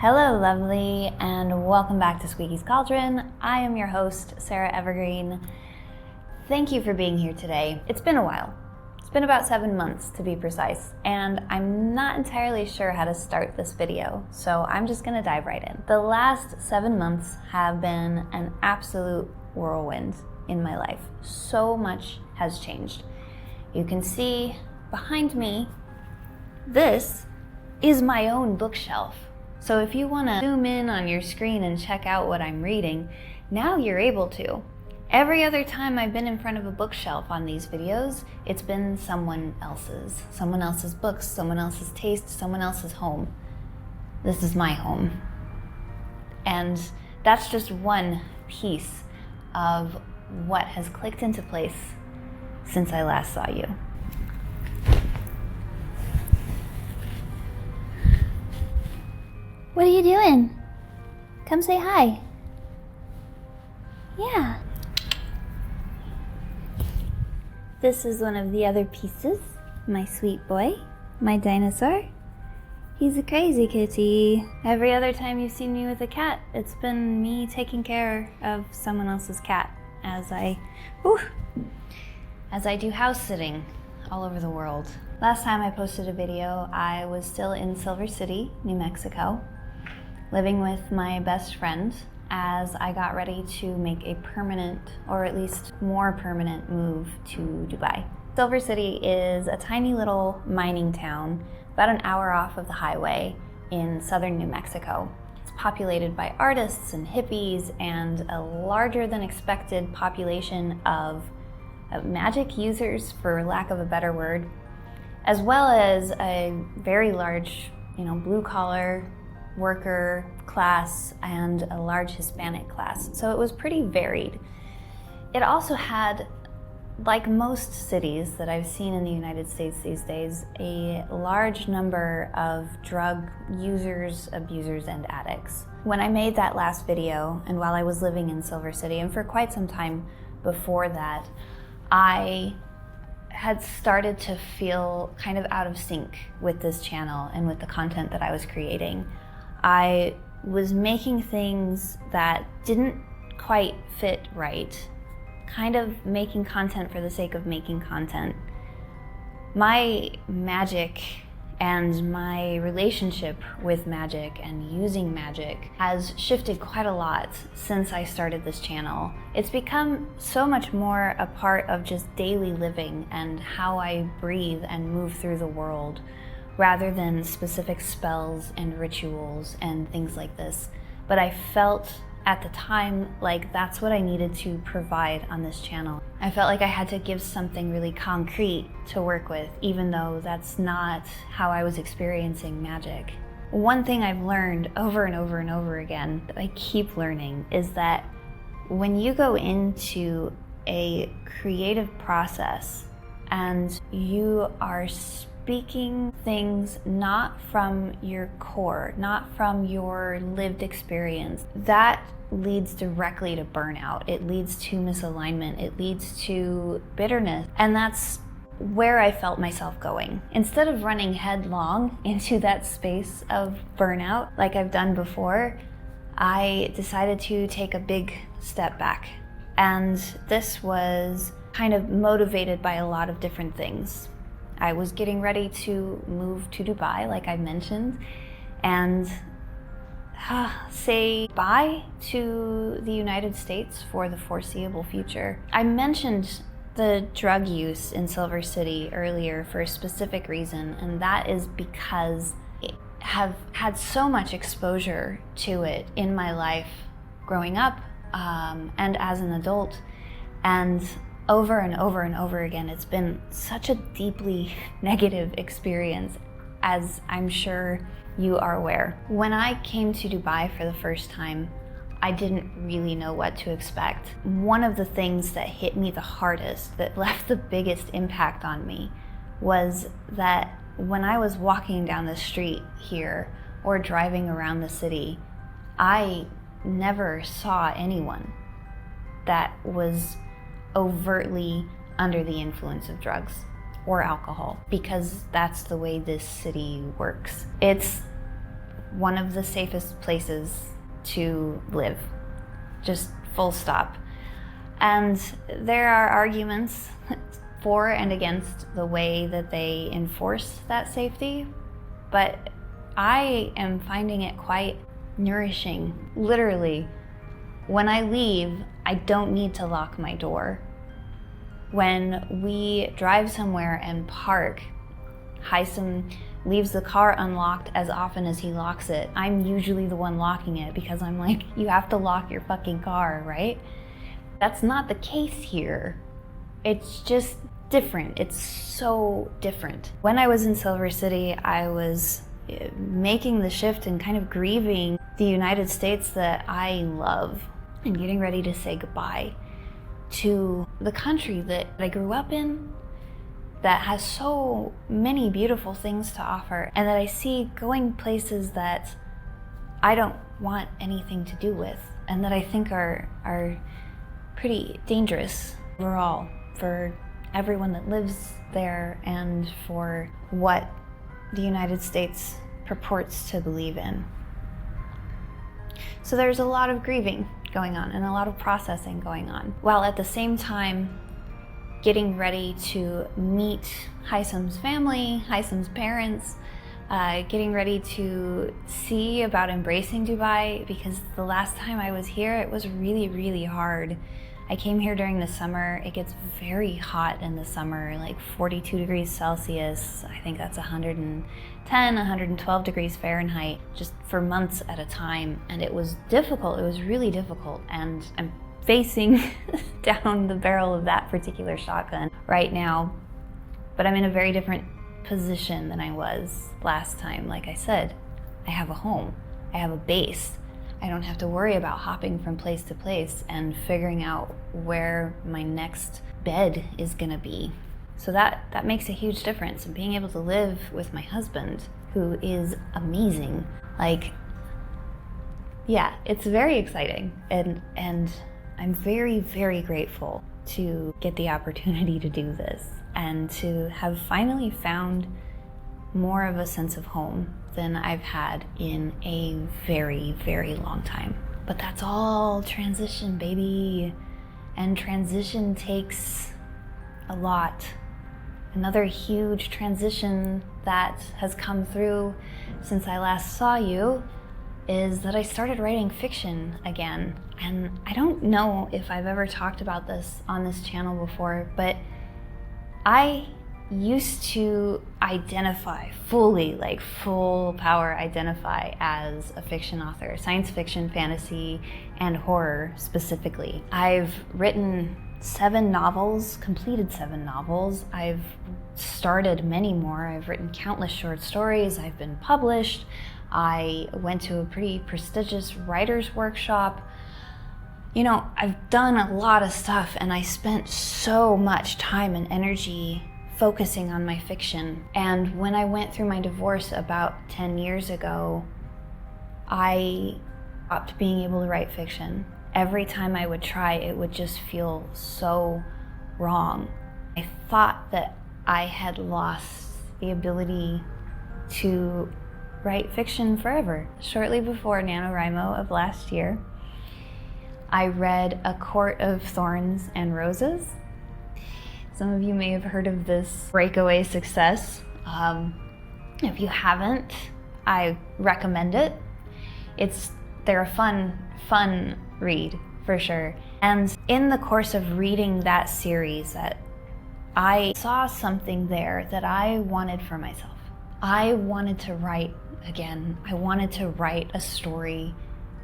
Hello lovely, and welcome back to Squeaky's Cauldron. I am your host, Sarah Evergreen. Thank you for being here today. It's been a while. It's been about 7 months to be precise, and I'm not entirely sure how to start this video, so I'm just gonna dive right in. The last 7 months have been an absolute whirlwind in my life. So much has changed. You can see behind me, this is my own bookshelf. So if you want to zoom in on your screen and check out what I'm reading, now you're able to. Every other time I've been in front of a bookshelf on these videos, it's been someone else's books, someone else's taste, someone else's home. This is my home. And that's just one piece of what has clicked into place since I last saw you. What are you doing? Come say hi. Yeah. This is one of the other pieces. My sweet boy, my dinosaur. He's a crazy kitty. Every other time you've seen me with a cat, it's been me taking care of someone else's cat as I do house sitting all over the world. Last time I posted a video, I was still in Silver City, New Mexico, living with my best friend as I got ready to make a permanent, or at least more permanent, move to Dubai. Silver City is a tiny little mining town about an hour off of the highway in southern New Mexico. It's populated by artists and hippies and a larger than expected population of magic users, for lack of a better word, as well as a very large, blue collar worker class and a large Hispanic class. So it was pretty varied. It also had, like most cities that I've seen in the United States these days, a large number of drug users, abusers, and addicts. When I made that last video, and while I was living in Silver City, and for quite some time before that, I had started to feel kind of out of sync with this channel and with the content that I was creating. I was making things that didn't quite fit right, kind of making content for the sake of making content. My magic and my relationship with magic and using magic has shifted quite a lot since I started this channel. It's become so much more a part of just daily living and how I breathe and move through the world, rather than specific spells and rituals and things like this. But I felt at the time like that's what I needed to provide on this channel. I felt like I had to give something really concrete to work with, even though that's not how I was experiencing magic. One thing I've learned over and over and over again, that I keep learning, is that when you go into a creative process and you are speaking things not from your core, not from your lived experience, that leads directly to burnout. It leads to misalignment. It leads to bitterness. And that's where I felt myself going. Instead of running headlong into that space of burnout like I've done before, I decided to take a big step back. And this was kind of motivated by a lot of different things. I was getting ready to move to Dubai, like I mentioned, and say bye to the United States for the foreseeable future. I mentioned the drug use in Silver City earlier for a specific reason, and that is because I have had so much exposure to it in my life growing up and as an adult, and over and over and over again, it's been such a deeply negative experience, as I'm sure you are aware. When I came to Dubai for the first time, I didn't really know what to expect. One of the things that hit me the hardest, that left the biggest impact on me, was that when I was walking down the street here or driving around the city, I never saw anyone that was overtly under the influence of drugs or alcohol, because that's the way this city works. It's one of the safest places to live, just full stop. And there are arguments for and against the way that they enforce that safety, but I am finding it quite nourishing. Literally, when I leave, I don't need to lock my door. When we drive somewhere and park, Hisam leaves the car unlocked as often as he locks it. I'm usually the one locking it because I'm like, you have to lock your fucking car, right? That's not the case here. It's just different. It's so different. When I was in Silver City, I was making the shift and kind of grieving the United States that I love and getting ready to say goodbye to the country that I grew up in, that has so many beautiful things to offer, and that I see going places that I don't want anything to do with, and that I think are pretty dangerous overall for everyone that lives there and for what the United States purports to believe in. So there's a lot of grieving going on and a lot of processing going on, while at the same time getting ready to meet Hisam's family, Hisam's parents, getting ready to see about embracing Dubai, because the last time I was here, it was really, really hard. I came here during the summer. It gets very hot in the summer, like 42 degrees Celsius. I think that's 110, 112 degrees Fahrenheit, just for months at a time. And it was difficult. It was really difficult. And I'm facing down the barrel of that particular shotgun right now. But I'm in a very different position than I was last time. Like I said, I have a home. I have a base. I don't have to worry about hopping from place to place and figuring out where my next bed is gonna be. So that makes a huge difference. And being able to live with my husband, who is amazing, like, yeah, it's very exciting. And I'm very, very grateful to get the opportunity to do this and to have finally found more of a sense of home than I've had in a very, very long time. But that's all transition, baby. And transition takes a lot. Another huge transition that has come through since I last saw you is that I started writing fiction again. And I don't know if I've ever talked about this on this channel before, but I used to identify fully, like full power identify as a fiction author, science fiction, fantasy, and horror specifically. I've written 7 novels, completed 7 novels. I've started many more. I've written countless short stories. I've been published. I went to a pretty prestigious writer's workshop. You know, I've done a lot of stuff, and I spent so much time and energy focusing on my fiction. And when I went through my divorce about 10 years ago, I stopped being able to write fiction. Every time I would try, it would just feel so wrong. I thought that I had lost the ability to write fiction forever. Shortly before NaNoWriMo of last year, I read A Court of Thorns and Roses. Some of you may have heard of this breakaway success. If you haven't, I recommend it. They're a fun read for sure. And in the course of reading that series, I saw something there that I wanted for myself. I wanted to write again. I wanted to write a story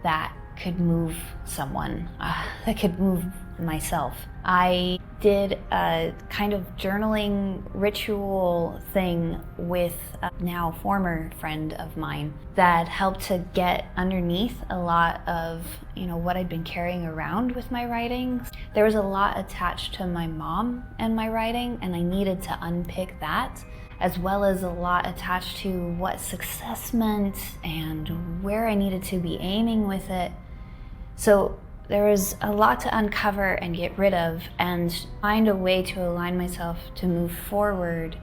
that could move someone, that could move myself. I did a kind of journaling ritual thing with a now former friend of mine that helped to get underneath a lot of, what I'd been carrying around with my writing. There was a lot attached to my mom and my writing, and I needed to unpick that, as well as a lot attached to what success meant and where I needed to be aiming with it. So there was a lot to uncover and get rid of and find a way to align myself to move forward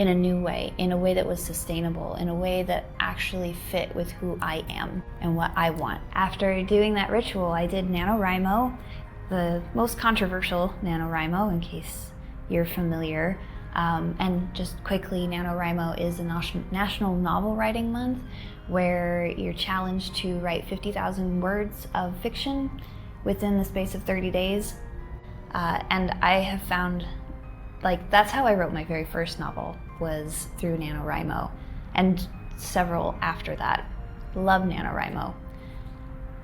in a new way, in a way that was sustainable, in a way that actually fit with who I am and what I want. After doing that ritual, I did NaNoWriMo, the most controversial NaNoWriMo, in case you're familiar. And just quickly, NaNoWriMo is a National Novel Writing Month where you're challenged to write 50,000 words of fiction within the space of 30 days. And I have found, that's how I wrote my very first novel, was through NaNoWriMo, and several after that. Love NaNoWriMo.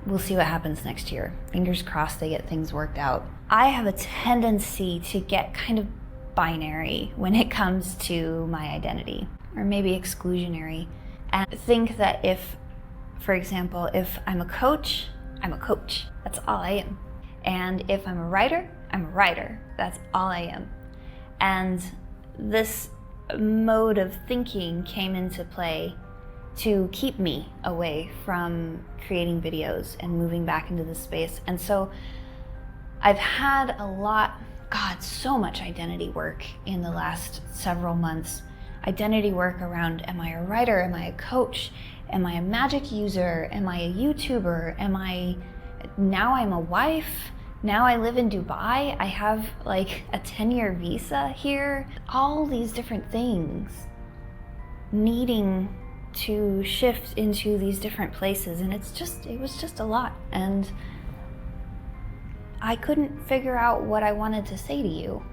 We'll see what happens next year. Fingers crossed they get things worked out. I have a tendency to get kind of binary when it comes to my identity, or maybe exclusionary, and think that if, for example, if I'm a coach, I'm a coach. That's all I am. And if I'm a writer, I'm a writer. That's all I am. And this mode of thinking came into play to keep me away from creating videos and moving back into this space. And so I've had so much identity work in the last several months. Identity work around, am I a writer? Am I a coach? Am I a magic user? Am I a YouTuber? Now I'm a wife? Now I live in Dubai. I have a 10-year visa here. All these different things needing to shift into these different places. And it was just a lot. And I couldn't figure out what I wanted to say to you.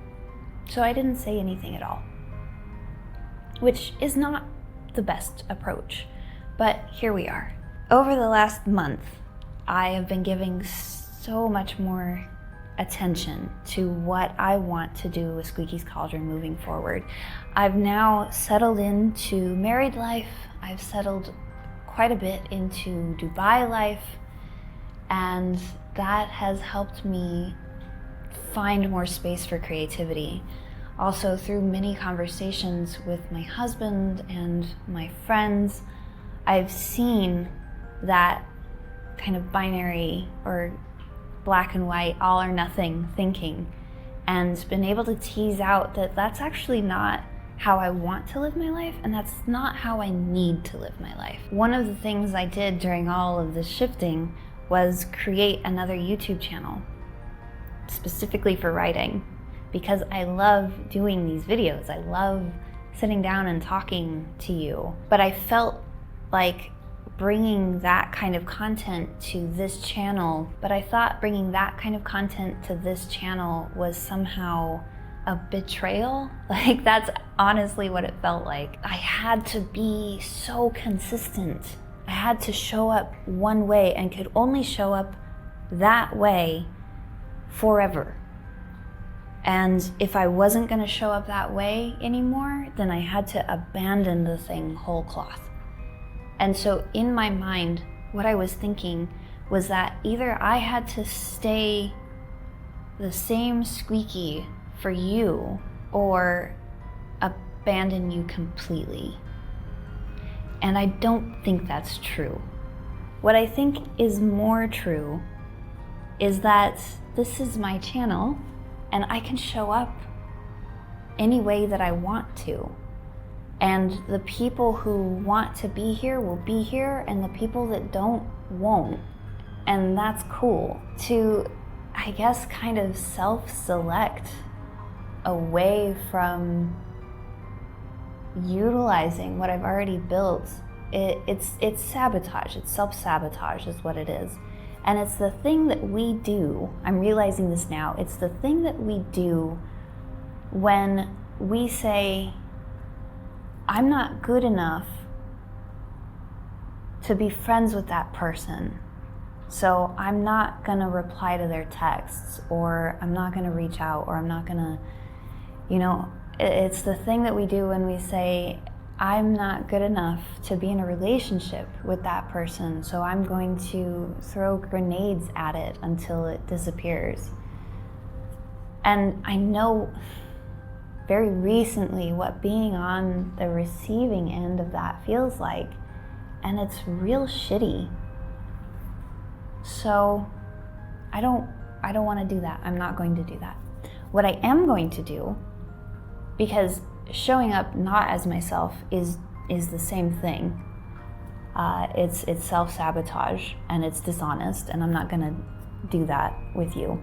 So I didn't say anything at all, which is not the best approach. But here we are. Over the last month, I have been giving so much more attention to what I want to do with Squeaky's Cauldron moving forward. I've now settled into married life. I've settled quite a bit into Dubai life, and that has helped me find more space for creativity. Also, through many conversations with my husband and my friends, I've seen that kind of binary or black and white, all or nothing thinking, and been able to tease out that that's actually not how I want to live my life, and that's not how I need to live my life. One of the things I did during all of this shifting was create another YouTube channel specifically for writing, because I love doing these videos. I love sitting down and talking to you, but I felt like bringing that kind of content to this channel, but I thought bringing that kind of content to this channel was somehow a betrayal. That's honestly what it felt like. I had to be so consistent. I had to show up one way and could only show up that way forever. And if I wasn't gonna show up that way anymore, then I had to abandon the thing whole cloth. And so in my mind, what I was thinking was that either I had to stay the same Squeaky for you or abandon you completely. And I don't think that's true. What I think is more true is that this is my channel and I can show up any way that I want to. And the people who want to be here will be here, and the people that don't won't. And that's cool. To, I guess, kind of self-select away from utilizing what I've already built, it's sabotage. It's self-sabotage is what it is. And it's the thing that we do, I'm realizing this now, it's the thing that we do when we say, I'm not good enough to be friends with that person, so I'm not gonna reply to their texts, or I'm not gonna reach out, or I'm not gonna, it's the thing that we do when we say, I'm not good enough to be in a relationship with that person, so I'm going to throw grenades at it until it disappears. And I know very recently what being on the receiving end of that feels like, and it's real shitty. So I don't want to do that. I'm not going to do that. What I am going to do, because showing up not as myself is the same thing. It's self-sabotage and it's dishonest, and I'm not gonna do that with you.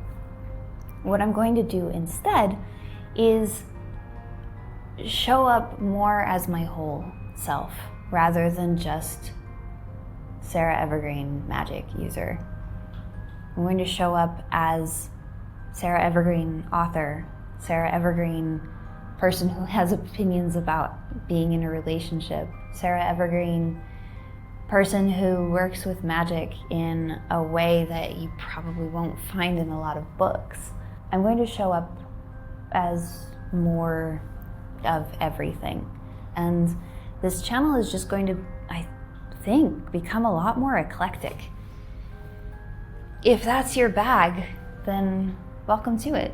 What I'm going to do instead is show up more as my whole self rather than just Sarah Evergreen magic user. I'm going to show up as Sarah Evergreen author, Sarah Evergreen person who has opinions about being in a relationship, Sarah Evergreen person who works with magic in a way that you probably won't find in a lot of books. I'm going to show up as more of everything. And this channel is just going to, I think, become a lot more eclectic. If that's your bag, then welcome to it.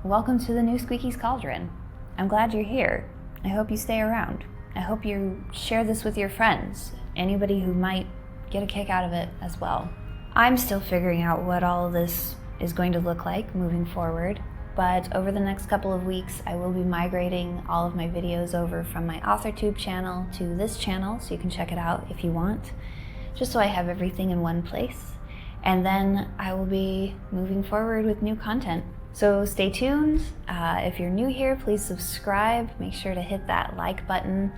Welcome to the new Squeaky's Cauldron. I'm glad you're here. I hope you stay around. I hope you share this with your friends, anybody who might get a kick out of it as well. I'm still figuring out what all of this is going to look like moving forward, but over the next couple of weeks, I will be migrating all of my videos over from my AuthorTube channel to this channel, so you can check it out if you want, just so I have everything in one place. And then I will be moving forward with new content. So stay tuned. If you're new here, please subscribe. Make sure to hit that like button.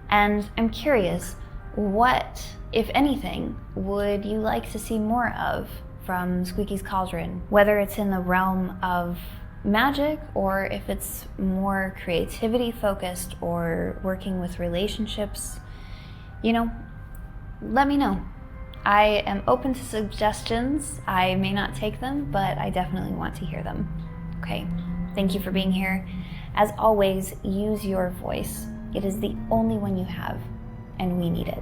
And I'm curious, what, if anything, would you like to see more of from Squeaky's Cauldron? Whether it's in the realm of magic, or if it's more creativity focused or working with relationships, you know, let me know. I am open to suggestions. I may not take them, but I definitely want to hear them. Okay, thank you for being here. As always, use your voice. It is the only one you have, and we need it.